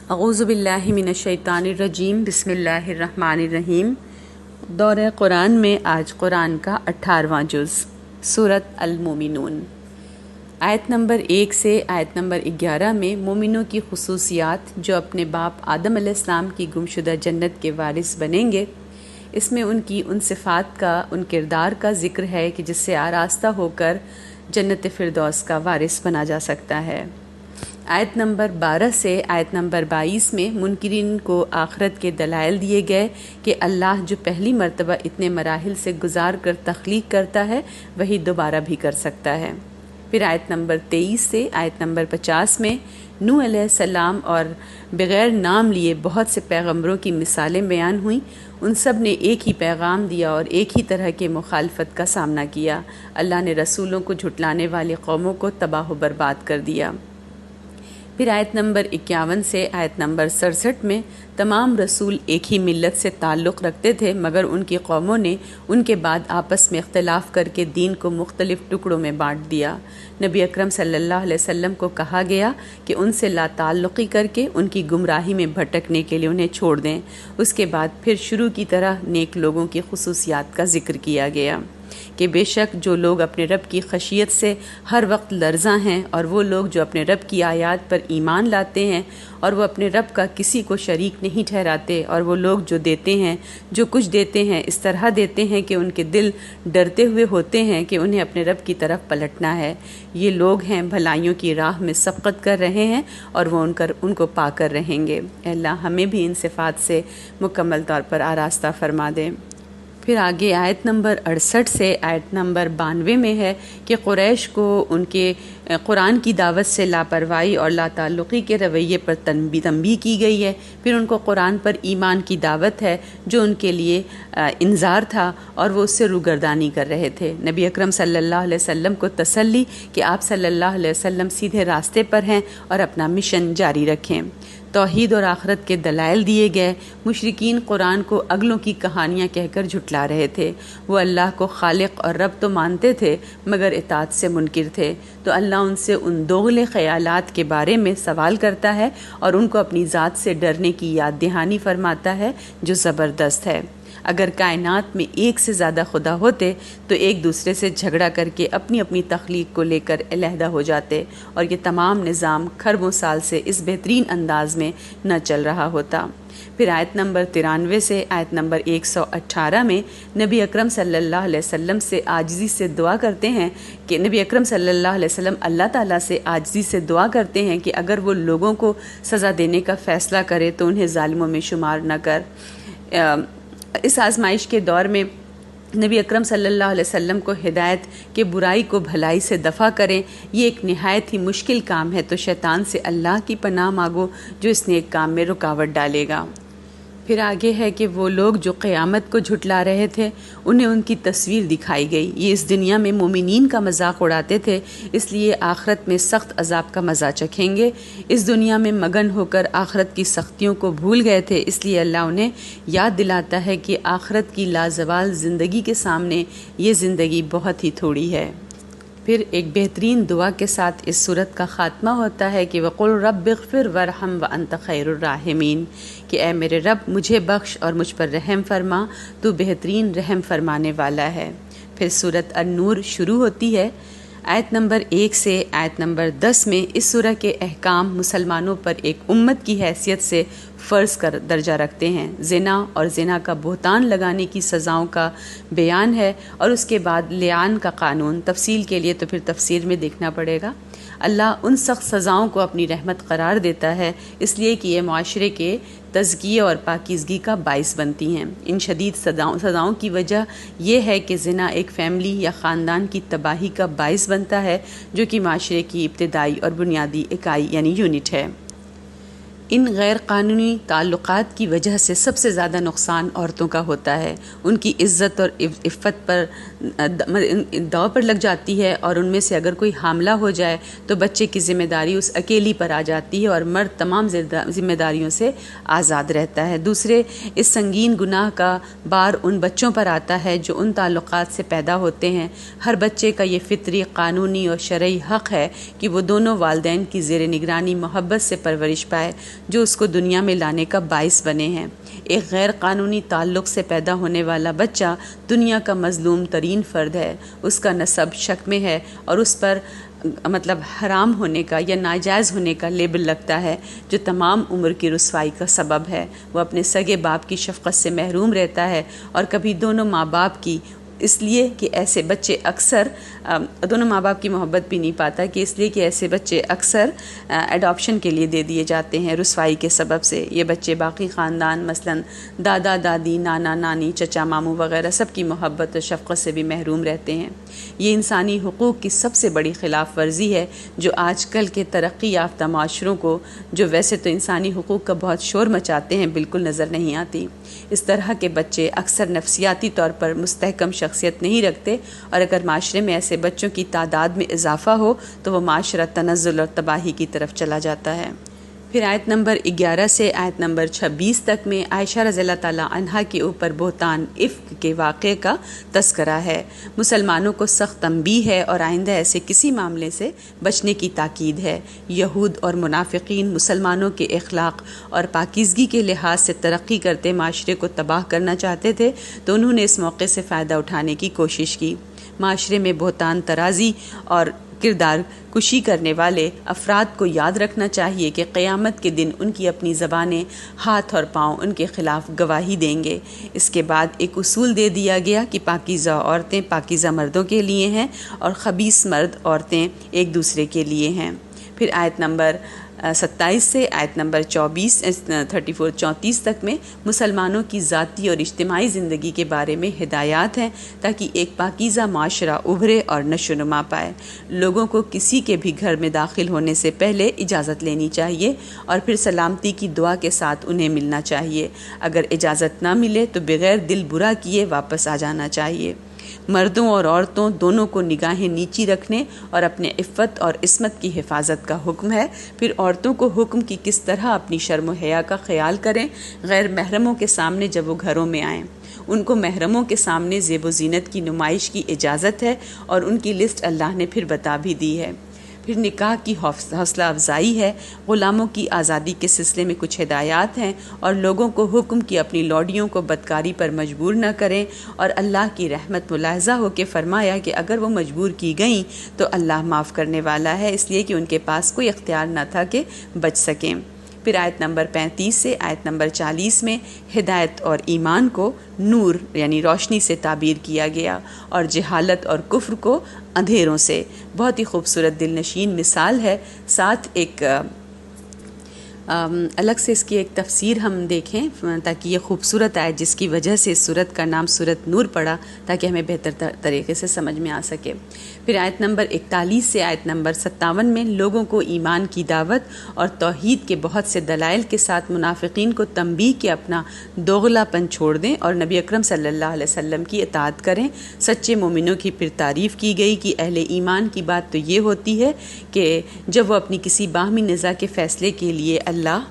اعوذ باللہ من الشیطان الرجیم، بسم اللہ الرحمن الرحیم۔ دورہ قرآن میں آج قرآن کا 18واں جز، سورۃ المومنون۔ آیت نمبر 1 سے آیت نمبر 11 میں مومنوں کی خصوصیات جو اپنے باپ آدم علیہ السلام کی گمشدہ جنت کے وارث بنیں گے، اس میں ان کی ان صفات کا، ان کردار کا ذکر ہے کہ جس سے آراستہ ہو کر جنت فردوس کا وارث بنا جا سکتا ہے۔ آیت نمبر 12 سے آیت نمبر 22 میں منکرین کو آخرت کے دلائل دیے گئے کہ اللہ جو پہلی مرتبہ اتنے مراحل سے گزار کر تخلیق کرتا ہے وہی دوبارہ بھی کر سکتا ہے۔ پھر آیت نمبر 23 سے آیت نمبر 50 میں نوح علیہ السلام اور بغیر نام لیے بہت سے پیغمبروں کی مثالیں بیان ہوئیں۔ ان سب نے ایک ہی پیغام دیا اور ایک ہی طرح کے مخالفت کا سامنا کیا۔ اللہ نے رسولوں کو جھٹلانے والے قوموں کو تباہ و برباد کر دیا۔ پھر آیت نمبر 51 سے آیت نمبر 67 میں تمام رسول ایک ہی ملت سے تعلق رکھتے تھے، مگر ان کی قوموں نے ان کے بعد آپس میں اختلاف کر کے دین کو مختلف ٹکڑوں میں بانٹ دیا۔ نبی اکرم صلی اللہ علیہ وسلم کو کہا گیا کہ ان سے لا تعلقی کر کے ان کی گمراہی میں بھٹکنے کے لیے انہیں چھوڑ دیں۔ اس کے بعد پھر شروع کی طرح نیک لوگوں کی خصوصیات کا ذکر کیا گیا کہ بے شک جو لوگ اپنے رب کی خشیت سے ہر وقت لرزاں ہیں، اور وہ لوگ جو اپنے رب کی آیات پر ایمان لاتے ہیں اور وہ اپنے رب کا کسی کو شریک نہیں ٹھہراتے، اور وہ لوگ جو دیتے ہیں، جو کچھ دیتے ہیں اس طرح دیتے ہیں کہ ان کے دل ڈرتے ہوئے ہوتے ہیں کہ انہیں اپنے رب کی طرف پلٹنا ہے، یہ لوگ ہیں بھلائیوں کی راہ میں سبقت کر رہے ہیں اور وہ ان کو پا کر رہیں گے۔ اے اللہ ہمیں بھی ان صفات سے مکمل طور پر آراستہ فرما دے۔ پھر آگے آیت نمبر 68 سے آیت نمبر 92 میں ہے کہ قریش کو ان کے قرآن کی دعوت سے لاپرواہی اور لا تعلقی کے رویے پر تنبیہ کی گئی ہے۔ پھر ان کو قرآن پر ایمان کی دعوت ہے جو ان کے لیے انذار تھا اور وہ اس سے روگردانی کر رہے تھے۔ نبی اکرم صلی اللہ علیہ وسلم کو تسلی کہ آپ صلی اللہ علیہ وسلم سیدھے راستے پر ہیں اور اپنا مشن جاری رکھیں۔ توحید اور آخرت کے دلائل دیے گئے۔ مشرکین قرآن کو اگلوں کی کہانیاں کہہ کر جھٹلا رہے تھے۔ وہ اللہ کو خالق اور رب تو مانتے تھے مگر اطاعت سے منکر تھے، تو اللہ ان سے ان دوغلے خیالات کے بارے میں سوال کرتا ہے اور ان کو اپنی ذات سے ڈرنے کی یاد دہانی فرماتا ہے جو زبردست ہے۔ اگر کائنات میں ایک سے زیادہ خدا ہوتے تو ایک دوسرے سے جھگڑا کر کے اپنی اپنی تخلیق کو لے کر علیحدہ ہو جاتے اور یہ تمام نظام کھربوں سال سے اس بہترین انداز میں نہ چل رہا ہوتا۔ پھر آیت نمبر 93 سے آیت نمبر 118 میں نبی اکرم صلی اللہ علیہ وسلم سے عاجزی سے دعا کرتے ہیں کہ نبی اکرم صلی اللہ علیہ وسلم اللہ تعالیٰ سے عاجزی سے دعا کرتے ہیں کہ اگر وہ لوگوں کو سزا دینے کا فیصلہ کرے تو انہیں ظالموں میں شمار نہ کر۔ اس آزمائش کے دور میں نبی اکرم صلی اللہ علیہ وسلم کو ہدایت کہ برائی کو بھلائی سے دفع کریں، یہ ایک نہایت ہی مشکل کام ہے، تو شیطان سے اللہ کی پناہ مانگو جو اس نیک کام میں رکاوٹ ڈالے گا۔ پھر آگے ہے کہ وہ لوگ جو قیامت کو جھٹلا رہے تھے انہیں ان کی تصویر دکھائی گئی۔ یہ اس دنیا میں مومنین کا مذاق اڑاتے تھے، اس لیے آخرت میں سخت عذاب کا مزہ چکھیں گے۔ اس دنیا میں مگن ہو کر آخرت کی سختیوں کو بھول گئے تھے، اس لیے اللہ انہیں یاد دلاتا ہے کہ آخرت کی لازوال زندگی کے سامنے یہ زندگی بہت ہی تھوڑی ہے۔ پھر ایک بہترین دعا کے ساتھ اس صورت کا خاتمہ ہوتا ہے کہ وَقُلْ رَبِّ اغْفِرْ وَارْحَمْ وَأَنْتَ خَيْرُ الرَّاحِمِينَ، کہ اے میرے رب مجھے بخش اور مجھ پر رحم فرما، تو بہترین رحم فرمانے والا ہے۔ پھر سورۃ النور شروع ہوتی ہے۔ آیت نمبر 1 سے آیت نمبر 10 میں اس سورہ کے احکام مسلمانوں پر ایک امت کی حیثیت سے فرض کر درجہ رکھتے ہیں۔ زنا اور زنا کا بہتان لگانے کی سزاؤں کا بیان ہے، اور اس کے بعد لعان کا قانون۔ تفصیل کے لیے تو پھر تفسیر میں دیکھنا پڑے گا۔ اللہ ان سخت سزاؤں کو اپنی رحمت قرار دیتا ہے اس لیے کہ یہ معاشرے کے تزکیے اور پاکیزگی کا باعث بنتی ہیں۔ ان شدید سزاؤں کی وجہ یہ ہے کہ زنا ایک فیملی یا خاندان کی تباہی کا باعث بنتا ہے جو کہ معاشرے کی ابتدائی اور بنیادی اکائی یعنی یونٹ ہے۔ ان غیر قانونی تعلقات کی وجہ سے سب سے زیادہ نقصان عورتوں کا ہوتا ہے۔ ان کی عزت اور عفت پر داؤ پر لگ جاتی ہے، اور ان میں سے اگر کوئی حاملہ ہو جائے تو بچے کی ذمہ داری اس اکیلی پر آ جاتی ہے اور مرد تمام ذمہ داریوں سے آزاد رہتا ہے۔ دوسرے، اس سنگین گناہ کا بار ان بچوں پر آتا ہے جو ان تعلقات سے پیدا ہوتے ہیں۔ ہر بچے کا یہ فطری، قانونی اور شرعی حق ہے کہ وہ دونوں والدین کی زیر نگرانی محبت سے پرورش پائے۔ جو اس کو دنیا میں لانے کا باعث بنے ہیں۔ ایک غیر قانونی تعلق سے پیدا ہونے والا بچہ دنیا کا مظلوم ترین فرد ہے، اس کا نسب شک میں ہے اور اس پر حرام ہونے کا یا ناجائز ہونے کا لیبل لگتا ہے، جو تمام عمر کی رسوائی کا سبب ہے۔ وہ اپنے سگے باپ کی شفقت سے محروم رہتا ہے اور کبھی دونوں ماں باپ کی، اس لیے کہ ایسے بچے اکثر دونوں ماں باپ کی محبت بھی نہیں پاتا، کہ اس لیے کہ ایسے بچے اکثر ایڈاپشن کے لیے دے دیے جاتے ہیں رسوائی کے سبب سے۔ یہ بچے باقی خاندان مثلاً دادا دادی، نانا نانی، چچا ماموں وغیرہ سب کی محبت اور شفقت سے بھی محروم رہتے ہیں۔ یہ انسانی حقوق کی سب سے بڑی خلاف ورزی ہے، جو آج کل کے ترقی یافتہ معاشروں کو، جو ویسے تو انسانی حقوق کا بہت شور مچاتے ہیں، بالکل نظر نہیں آتی۔ اس طرح کے بچے اکثر نفسیاتی طور پر مستحکم شخصیت نہیں رکھتے، اور اگر معاشرے میں ایسے بچوں کی تعداد میں اضافہ ہو تو وہ معاشرہ تنزل اور تباہی کی طرف چلا جاتا ہے۔ پھر آیت نمبر 11 سے آیت نمبر 26 تک میں عائشہ رضی اللہ تعالیٰ عنہا کے اوپر بہتان افک کے واقعے کا تذکرہ ہے۔ مسلمانوں کو سخت تنبیہ ہے اور آئندہ ایسے کسی معاملے سے بچنے کی تاکید ہے۔ یہود اور منافقین مسلمانوں کے اخلاق اور پاکیزگی کے لحاظ سے ترقی کرتے معاشرے کو تباہ کرنا چاہتے تھے، تو انہوں نے اس موقع سے فائدہ اٹھانے کی کوشش کی۔ معاشرے میں بہتان ترازی اور کردار کشی کرنے والے افراد کو یاد رکھنا چاہیے کہ قیامت کے دن ان کی اپنی زبانیں، ہاتھ اور پاؤں ان کے خلاف گواہی دیں گے۔ اس کے بعد ایک اصول دے دیا گیا کہ پاکیزہ عورتیں پاکیزہ مردوں کے لیے ہیں اور خبیث مرد عورتیں ایک دوسرے کے لیے ہیں۔ پھر آیت نمبر 27 سے آیت نمبر 34 تک میں مسلمانوں کی ذاتی اور اجتماعی زندگی کے بارے میں ہدایات ہیں، تاکہ ایک پاکیزہ معاشرہ ابھرے اور نشو و نما پائے۔ لوگوں کو کسی کے بھی گھر میں داخل ہونے سے پہلے اجازت لینی چاہیے اور پھر سلامتی کی دعا کے ساتھ انہیں ملنا چاہیے۔ اگر اجازت نہ ملے تو بغیر دل برا کیے واپس آ جانا چاہیے۔ مردوں اور عورتوں دونوں کو نگاہیں نیچی رکھنے اور اپنے عفت اور عصمت کی حفاظت کا حکم ہے۔ پھر عورتوں کو حکم کی کس طرح اپنی شرم و حیا کا خیال کریں غیر محرموں کے سامنے جب وہ گھروں میں آئیں۔ ان کو محرموں کے سامنے زیب و زینت کی نمائش کی اجازت ہے اور ان کی لسٹ اللہ نے پھر بتا بھی دی ہے۔ پھر نکاح کی حوصلہ افزائی ہے، غلاموں کی آزادی کے سلسلے میں کچھ ہدایات ہیں، اور لوگوں کو حکم کی اپنی لوڈیوں کو بدکاری پر مجبور نہ کریں، اور اللہ کی رحمت ملاحظہ ہو کے فرمایا کہ اگر وہ مجبور کی گئیں تو اللہ معاف کرنے والا ہے، اس لیے کہ ان کے پاس کوئی اختیار نہ تھا کہ بچ سکیں۔ پھر آیت نمبر 35 سے آیت نمبر 40 میں ہدایت اور ایمان کو نور یعنی روشنی سے تعبیر کیا گیا، اور جہالت اور کفر کو اندھیروں سے۔ بہت ہی خوبصورت دل نشین مثال ہے۔ ساتھ ایک الگ سے اس کی ایک تفسیر ہم دیکھیں تاکہ یہ خوبصورت آئے، جس کی وجہ سے اس سورت کا نام سورت نور پڑا، تاکہ ہمیں بہتر طریقے سے سمجھ میں آ سکے۔ پھر آیت نمبر 41 سے آیت نمبر 57 میں لوگوں کو ایمان کی دعوت اور توحید کے بہت سے دلائل کے ساتھ منافقین کو تنبیہ کہ اپنا دوغلا پن چھوڑ دیں اور نبی اکرم صلی اللہ علیہ وسلم کی اطاعت کریں۔ سچے مومنوں کی پھر تعریف کی گئی کہ اہل ایمان کی بات تو یہ ہوتی ہے کہ جب وہ اپنی کسی باہمی نزاع کے فیصلے کے لیے اللہ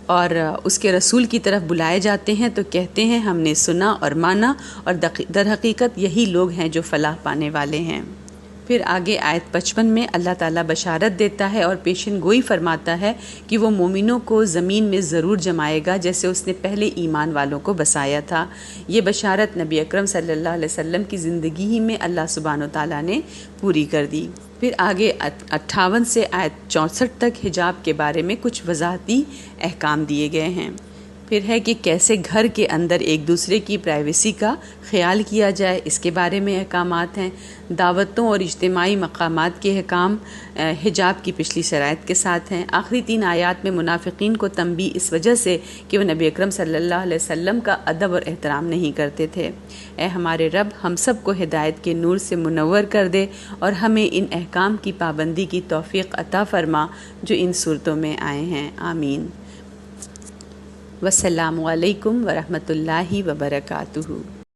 اور اس کے رسول کی طرف بلائے جاتے ہیں تو کہتے ہیں ہم نے سنا اور مانا، اور در حقیقت یہی لوگ ہیں جو فلاح پانے والے ہیں۔ پھر آگے آیت 55 میں اللہ تعالیٰ بشارت دیتا ہے اور پیشن گوئی فرماتا ہے کہ وہ مومنوں کو زمین میں ضرور جمائے گا جیسے اس نے پہلے ایمان والوں کو بسایا تھا۔ یہ بشارت نبی اکرم صلی اللہ علیہ وسلم کی زندگی ہی میں اللہ سبحانہ و تعالیٰ نے پوری کر دی۔ پھر آگے 58 سے آیت 64 تک حجاب کے بارے میں کچھ وضاحتی احکام دیے گئے ہیں۔ پھر ہے کہ کیسے گھر کے اندر ایک دوسرے کی پرائیویسی کا خیال کیا جائے، اس کے بارے میں احکامات ہیں۔ دعوتوں اور اجتماعی مقامات کے احکام حجاب کی پچھلی شرائط کے ساتھ ہیں۔ آخری 3 آیات میں منافقین کو تنبیہ اس وجہ سے کہ وہ نبی اکرم صلی اللہ علیہ وسلم کا ادب اور احترام نہیں کرتے تھے۔ اے ہمارے رب، ہم سب کو ہدایت کے نور سے منور کر دے اور ہمیں ان احکام کی پابندی کی توفیق عطا فرما جو ان صورتوں میں آئے ہیں، آمین۔ والسلام علیکم ورحمۃ اللہ وبرکاتہ۔